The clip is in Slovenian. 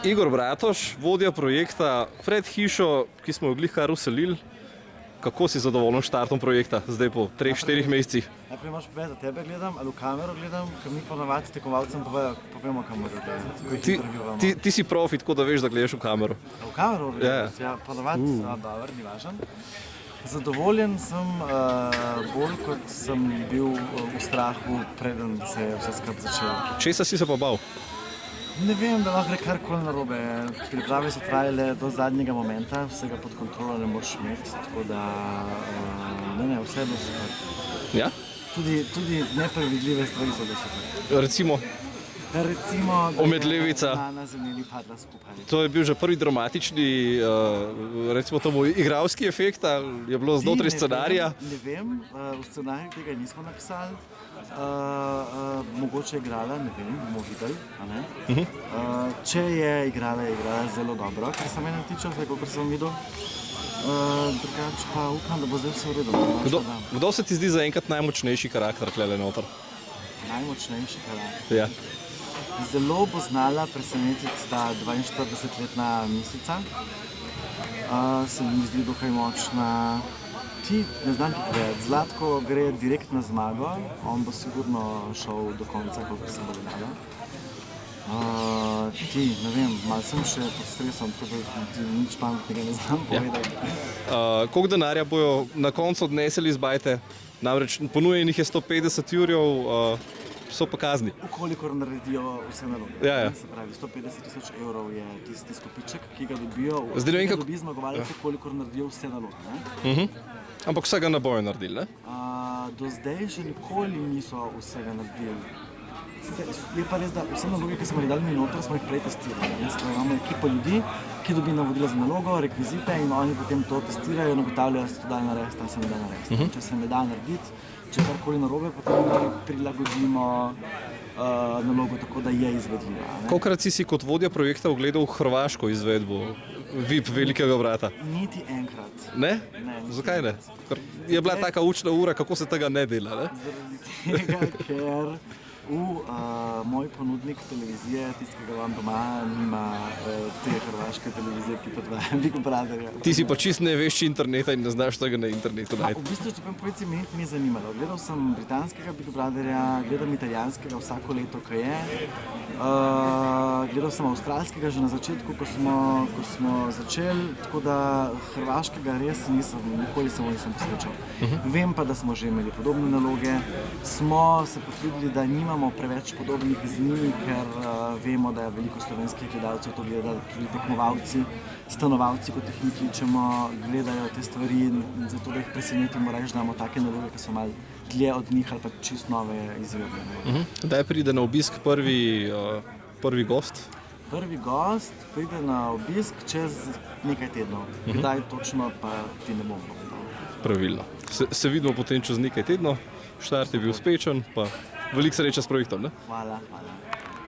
Igor Bratoš, vodja projekta pred hišo, ki smo jo glihkar uselili. Kako si zadovoljen s štartom projekta, zdaj po 3-4 mesecih? Najprej moraš povedati, da tebe gledam ali v kamero gledam, ker mi ponavadi tekmovalcem povemo, kam morajo gledati, ko jih intervjuvamo. Ti si profi, tako da veš, da gledaš v kamero. V kamero gledam? Ja, ponavadi, dobro, ni važno. Zadovoljen sem bolj, kot sem bil v strahu, preden se je vse skupaj začelo. Česa si se pa bal? Ne vem, da lahko gre karkoli narobe. Priprave so trajale do zadnjega momenta, vsega pod kontrolo ne moreš imeti, tako da vse je bilo super. Ja? Tudi neprevidljive stvari so bile super. Recimo, omedlevica. Na zemlji padla skupaj. To je bil že prvi dramatični, recimo temu igralski efekt, ali je bilo znotraj scenarija? Ne vem, v scenariju tega nismo napisali. Mogoče je igrala, ne vem, bomo videli. Če je igrala zelo dobro, kar se mene tiče, kot sem videl. Drugače pa upam, da bo zdaj vse v redu. Kdo se ti zdi zaenkrat najmočnejši karakter tukaj noter? Najmočnejši karakter? Ja. Zelo bo znala presenetiti ta 42-letna mislica. Se mi zdi dokaj močna. Ti, ne znam ti povedati, Zlatko gre direkt na zmago, on bo sigurno šel do konca, kot se bo gledalo. Ti, ne vem, malo sem še pod stresom, tako da ti nič pametnega ne znam povedati. Koliko denarja bojo na koncu odneseli iz bajte? Namreč ponujenih je 150 jurjev, so pa kazni. Ukolikor naredijo vse naloge. Ja. Se pravi, 150 000 evrov je tisti izkupiček, ki ga dobijo, dobi zmagovalec, ukolikor naredijo vse naloge. Ampak vsega ne bojo naredili, ne? Do zdaj še nikoli niso vsega naredili. Je pa res, da vse naloge, ki smo jih dali mi noter, smo jih prej testirali. Imamo ekipo ljudi, ki dobi navodila za nalogo, rekvizite in oni potem to testirajo in ugotavljajo, da se to da narediti, ali se ne da narediti. Če se ne da narediti, če karkoli narobe, potem prilagodimo nalogo tako, da je izvedljiva. Kolikrat si kot vodja projekta ogledal hrvaško izvedbo VIP Velikega brata? Niti enkrat. Ne? Zakaj ne? Ker je bila taka učna ura, kako se tega ne dela, ne? Zaradi tega, ker moj ponudnik televizije, tistega vam doma, nima te hrvaške televizije, ki predvaja Big Brotherja. Ti si pa čist ne veš interneta in ne znaš tega na internetu najti. V bistvu, če pa povedci, me ni zanimalo. Gledal sem britanskega Big Brotherja, gledam italijanskega vsako leto, ko je. Gledal sem avstralskega že na začetku, ko smo začeli, tako da hrvaškega res nikoli se nisem posvečal. Vem pa, da smo že imeli podobne naloge, smo se potrudili, da nimamo preveč podobnih z njimi, ker vemo, da je veliko slovenskih gledalcev to gleda, tudi tekmovalci, stanovalci, kot jih mi kličemo, gledajo te stvari in zato, da jih presenetimo, reči, da imamo take naloge, ki so malo dlje od njih ali pa čist nove izvedbe. Kdaj pride na obisk prvi gost? Prvi gost pride na obisk čez nekaj tednov. Kdaj točno pa ti ne bom povedal. Pravilno. Se vidimo potem čez nekaj tednov. Štart je bil uspešen, pa veliko sreče s projektom, ne? Hvala.